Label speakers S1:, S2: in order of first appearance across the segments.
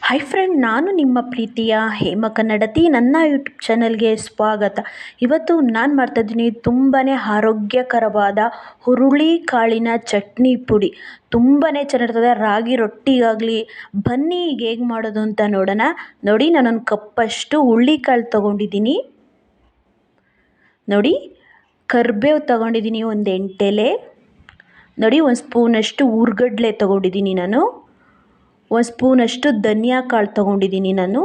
S1: Hi friend, ನಾನು ನಿಮ್ಮ ಪ್ರೀತಿಯ ಹೇಮ ಕನ್ನಡತಿ. ನನ್ನ ಯೂಟ್ಯೂಬ್ ಚಾನಲ್ಗೆ ಸ್ವಾಗತ. ಇವತ್ತು ನಾನು ಮಾಡ್ತಾಯಿದ್ದೀನಿ ತುಂಬಾ ಆರೋಗ್ಯಕರವಾದ ಹುರುಳಿ ಕಾಳಿನ ಚಟ್ನಿ ಪುಡಿ. ತುಂಬಾ ಚೆನ್ನಾಗಿರ್ತದೆ. ರಾಗಿ ರೊಟ್ಟಿಗಾಗಲಿ. ಬನ್ನಿ ಈಗ ಹೇಗೆ ಮಾಡೋದು ಅಂತ ನೋಡೋಣ. ನೋಡಿ, ನಾನೊಂದು ಕಪ್ಪಷ್ಟು ಹುರುಳಿಕಾಳು ತೊಗೊಂಡಿದ್ದೀನಿ. ನೋಡಿ, ಕರಿಬೇವು ತೊಗೊಂಡಿದ್ದೀನಿ ಒಂದು 8 ಎಲೆ. ನೋಡಿ, ಒಂದು ಸ್ಪೂನಷ್ಟು ಹುರ್ಗಡ್ಲೆ ತೊಗೊಂಡಿದ್ದೀನಿ ನಾನು. ಒಂದು ಸ್ಪೂನಷ್ಟು ಧನಿಯಾ ಕಾಳು ತೊಗೊಂಡಿದ್ದೀನಿ ನಾನು.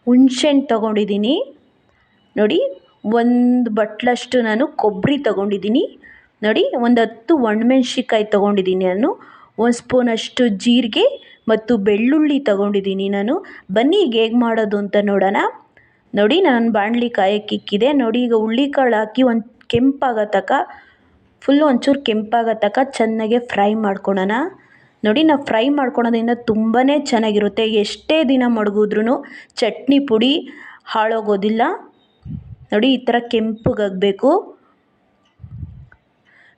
S1: ಹುಣಸೆಹಣ್ಣು ತೊಗೊಂಡಿದ್ದೀನಿ. ನೋಡಿ, ಒಂದು ಬಟ್ಲಷ್ಟು ನಾನು ಕೊಬ್ಬರಿ ತೊಗೊಂಡಿದ್ದೀನಿ. ನೋಡಿ, ಒಂದು 10 ಒಣಮೆಣ್ಸಿಕಾಯಿ ತೊಗೊಂಡಿದ್ದೀನಿ ನಾನು. ಒಂದು ಸ್ಪೂನಷ್ಟು ಜೀರಿಗೆ ಮತ್ತು ಬೆಳ್ಳುಳ್ಳಿ ತೊಗೊಂಡಿದ್ದೀನಿ ನಾನು. ಬನ್ನಿ ಈಗ ಹೇಗೆ ಮಾಡೋದು ಅಂತ ನೋಡೋಣ. ನೋಡಿ, ನಾನು ಬಾಣಲಿ ಕಾಯಕ್ಕಿಕ್ಕಿದೆ. ನೋಡಿ, ಈಗ ಹುರುಳಿಕಾಳು ಹಾಕಿ ಒಂದು ಕೆಂಪಾಗೋ ತನಕ, ಫುಲ್ಲು ಒಂಚೂರು ಕೆಂಪಾಗೋ ತನಕ ಚೆನ್ನಾಗೆ ಫ್ರೈ ಮಾಡ್ಕೊಳೋಣ. ನೋಡಿ, ನಾವು ಫ್ರೈ ಮಾಡ್ಕೊಳೋದ್ರಿಂದ ತುಂಬಾ ಚೆನ್ನಾಗಿರುತ್ತೆ. ಎಷ್ಟೇ ದಿನ ಮಡಗಿದ್ರೂ ಚಟ್ನಿ ಪುಡಿ ಹಾಳಾಗೋದಿಲ್ಲ. ನೋಡಿ, ಈ ಥರ ಕೆಂಪಗಾಗಬೇಕು.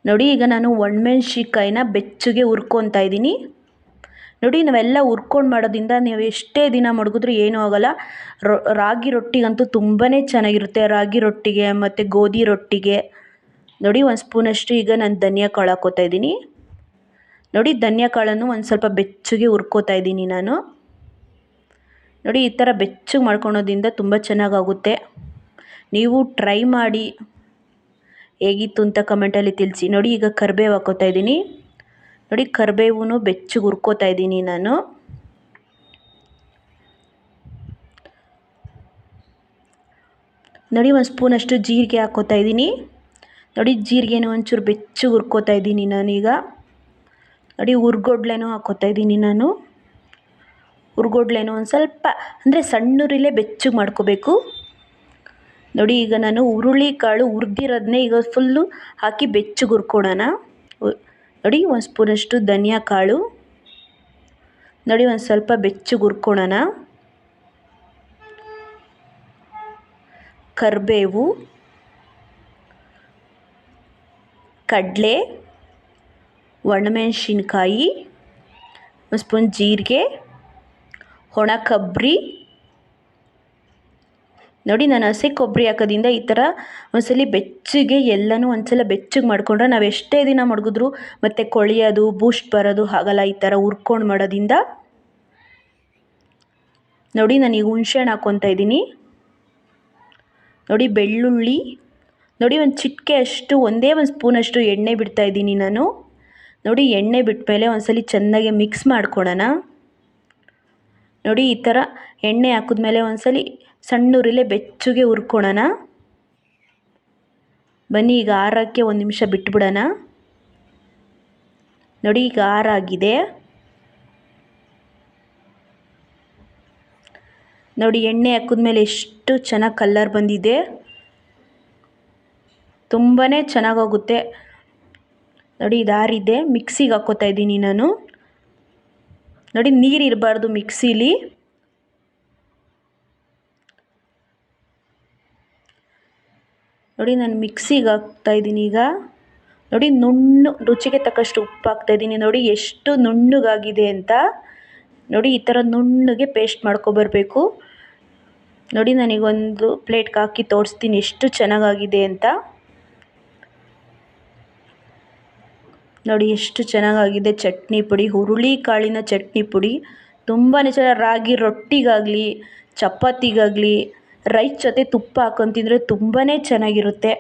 S1: ನೋಡಿ, ಈಗ ನಾನು ಒಣಮೆಣ್ಸಿಕಾಯಿನ ಬೆಚ್ಚಗೆ ಹುರ್ಕೊತಾ ಇದ್ದೀನಿ. ನೋಡಿ, ನಾವೆಲ್ಲ ಹುರ್ಕೊಂಡು ಮಾಡೋದ್ರಿಂದ ನೀವು ಎಷ್ಟೇ ದಿನ ಮಡಗಿದ್ರೂ ಏನೂ ಆಗೋಲ್ಲ. ರಾಗಿ ರೊಟ್ಟಿಗಂತೂ ತುಂಬಾ ಚೆನ್ನಾಗಿರುತ್ತೆ. ರಾಗಿ ರೊಟ್ಟಿಗೆ ಮತ್ತು ಗೋಧಿ ರೊಟ್ಟಿಗೆ. ನೋಡಿ, ಒಂದು ಸ್ಪೂನಷ್ಟು ಈಗ ನಾನು ಧನಿಯಾ ಕಾಳು ಹಾಕ್ಕೋತಾ ಇದ್ದೀನಿ. ನೋಡಿ, ಧನಿಯಾ ಕಾಳನ್ನು ಒಂದು ಸ್ವಲ್ಪ ಬೆಚ್ಚಗೆ ಹುರ್ಕೋತಾ ಇದ್ದೀನಿ ನಾನು. ನೋಡಿ, ಈ ಥರ ಬೆಚ್ಚಗೆ ಮಾಡ್ಕೊಳೋದ್ರಿಂದ ತುಂಬ ಚೆನ್ನಾಗಾಗುತ್ತೆ. ನೀವು ಟ್ರೈ ಮಾಡಿ ಹೇಗಿತ್ತು ಅಂತ ಕಮೆಂಟಲ್ಲಿ ತಿಳಿಸಿ. ನೋಡಿ, ಈಗ ಕರಿಬೇವು ಹಾಕ್ಕೋತಾ ಇದ್ದೀನಿ. ನೋಡಿ, ಕರಿಬೇವು ಬೆಚ್ಚಗೆ ಹುರ್ಕೋತಾ ಇದ್ದೀನಿ ನಾನು. ನೋಡಿ, ಒಂದು ಸ್ಪೂನಷ್ಟು ಜೀರಿಗೆ ಹಾಕ್ಕೋತಾ ಇದ್ದೀನಿ. ನೋಡಿ, ಜೀರಿಗೆನೂ ಒಂಚೂರು ಬೆಚ್ಚಗೆ ಹುರ್ಕೋತಾ ಇದ್ದೀನಿ ನಾನೀಗ. ನೋಡಿ, ಹುರ್ಗಡ್ಲೆನೂ ಹಾಕ್ಕೋತಾ ಇದ್ದೀನಿ ನಾನು. ಹುರ್ಗಡ್ಲೆನೂ ಒಂದು ಸ್ವಲ್ಪ ಅಂದರೆ ಸಣ್ಣೂರಿಲೇ ಬೆಚ್ಚಗೆ ಮಾಡ್ಕೋಬೇಕು. ನೋಡಿ, ಈಗ ನಾನು ಹುರುಳಿಕಾಳು ಹುರಿದಿರೋದನ್ನೇ ಈಗ ಫುಲ್ಲು ಹಾಕಿ ಬೆಚ್ಚಗೆ ಹುರ್ಕೊಳ್ಳೋಣ. ನೋಡಿ, ಒಂದು ಸ್ಪೂನಷ್ಟು ಧನಿಯಾ ಕಾಳು. ನೋಡಿ, ಒಂದು ಸ್ವಲ್ಪ ಬೆಚ್ಚಗೆ ಹುರ್ಕೊಳ್ಳೋಣ. ಕರಿಬೇವು, ಕಡಲೆ, ಒಣಮೆಣಸಿನ್ಕಾಯಿ, ಒಂದು ಸ್ಪೂನ್ ಜೀರಿಗೆ, ಒಣ ಕೊಬ್ಬರಿ. ನೋಡಿ, ನಾನು ಹಸಿ ಕೊಬ್ಬರಿ ಹಾಕೋದ್ರಿಂದ ಈ ಥರ ಒಂದ್ಸಲ ಬೆಚ್ಚಗೆ ಎಲ್ಲನೂ ಒಂದ್ಸಲ ಬೆಚ್ಚಗೆ ಮಾಡಿಕೊಂಡ್ರೆ ನಾವು ಎಷ್ಟೇ ದಿನ ಮಡಗಿದ್ರೂ ಮತ್ತು ಕೊಳೆಯೋದು, ಬೂಸ್ಟ್ ಬರೋದು ಆಗಲ್ಲ ಈ ಥರ ಹುರ್ಕೊಂಡು ಮಾಡೋದ್ರಿಂದ. ನೋಡಿ, ನಾನೀಗ ಹುಣಸೆಹಣ್ಣು ಹಾಕ್ಕೊತಾ ಇದ್ದೀನಿ. ನೋಡಿ, ಬೆಳ್ಳುಳ್ಳಿ. ನೋಡಿ, ಒಂದು ಚಿಟಿಕೆ ಅಷ್ಟು, ಒಂದೇ ಒಂದು ಸ್ಪೂನಷ್ಟು ಎಣ್ಣೆ ಬಿಡ್ತಾಯಿದ್ದೀನಿ ನಾನು. ನೋಡಿ, ಎಣ್ಣೆ ಬಿಟ್ಟ ಮೇಲೆ ಒಂದ್ಸಲ ಚೆನ್ನಾಗಿ ಮಿಕ್ಸ್ ಮಾಡ್ಕೊಳ್ಳೋಣ. ನೋಡಿ, ಈ ಥರ ಎಣ್ಣೆ ಹಾಕಿದ್ಮೇಲೆ ಒಂದ್ಸಲ ಸಣ್ಣೂರಿಲೇ ಬೆಚ್ಚಗೆ ಹುರ್ಕೊಳ್ಳೋಣ. ಬನ್ನಿ ಈಗ ಆರೋಕ್ಕೆ ಒಂದು ನಿಮಿಷ ಬಿಟ್ಬಿಡೋಣ. ನೋಡಿ, ಈಗ ಆರಾಗಿದೆ. ನೋಡಿ, ಎಣ್ಣೆ ಹಾಕಿದ್ಮೇಲೆ ಎಷ್ಟು ಚೆನ್ನಾಗಿ ಕಲರ್ ಬಂದಿದೆ. ತುಂಬಾ ಚೆನ್ನಾಗೋಗುತ್ತೆ. ನೋಡಿ, ಇದು ಆರಿದೆ. ಮಿಕ್ಸಿಗೆ ಹಾಕ್ಕೋತಾ ಇದ್ದೀನಿ ನಾನು. ನೋಡಿ, ನೀರು ಇರಬಾರ್ದು ಮಿಕ್ಸಿಲಿ. ನೋಡಿ, ನಾನು ಮಿಕ್ಸಿಗೆ ಹಾಕ್ತಾ ಇದ್ದೀನಿ ಈಗ. ನೋಡಿ, ರುಚಿಗೆ ತಕ್ಕಷ್ಟು ಉಪ್ಪು ಹಾಕ್ತಾಯಿದ್ದೀನಿ. ನೋಡಿ, ಎಷ್ಟು ನುಣ್ಣಗಾಗಿದೆ ಅಂತ. ನೋಡಿ, ಈ ಥರ ನುಣ್ಣಗೆ ಪೇಸ್ಟ್ ಮಾಡ್ಕೊಬರ್ಬೇಕು. ನೋಡಿ, ನನಗೊಂದು ಪ್ಲೇಟ್ಗೆ ಹಾಕಿ ತೋರಿಸ್ತೀನಿ ಎಷ್ಟು ಚೆನ್ನಾಗಾಗಿದೆ ಅಂತ. ನೋಡಿ, ಎಷ್ಟು ಚೆನ್ನಾಗಾಗಿದೆ ಚಟ್ನಿ ಪುಡಿ. ಹುರುಳಿ ಕಾಳಿನ ಚಟ್ನಿ ಪುಡಿ ತುಂಬಾ ಚೆನ್ನಾಗಿ. ರಾಗಿ ರೊಟ್ಟಿಗಾಗಲಿ, ಚಪಾತಿಗಾಗಲಿ, ರೈಸ್ ಜೊತೆ ತುಪ್ಪ ಹಾಕೊಂಡು ತಿಂದರೆ ತುಂಬಾ ಚೆನ್ನಾಗಿರುತ್ತೆ.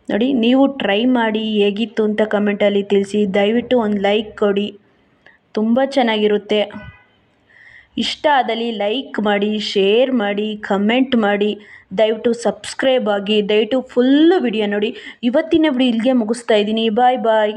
S1: ನೋಡಿ, ನೀವು ಟ್ರೈ ಮಾಡಿ ಹೇಗಿತ್ತು ಅಂತ ಕಮೆಂಟಲ್ಲಿ ತಿಳಿಸಿ. ದಯವಿಟ್ಟು ಒಂದು ಲೈಕ್ ಕೊಡಿ, ತುಂಬ ಚೆನ್ನಾಗಿರುತ್ತೆ. ಇಷ್ಟ ಆದಲ್ಲಿ ಲೈಕ್ ಮಾಡಿ, ಶೇರ್ ಮಾಡಿ, ಕಮೆಂಟ್ ಮಾಡಿ. ದಯವಿಟ್ಟು ಸಬ್ಸ್ಕ್ರೈಬ್ ಆಗಿ. ದಯವಿಟ್ಟು ಫುಲ್ಲು ವಿಡಿಯೋ ನೋಡಿ. ಇವತ್ತಿನ ವಿಡಿಯೋ ಇಲ್ಲಿಗೆ ಮುಗಿಸ್ತಾ ಇದ್ದೀನಿ. ಬಾಯ್ ಬಾಯ್.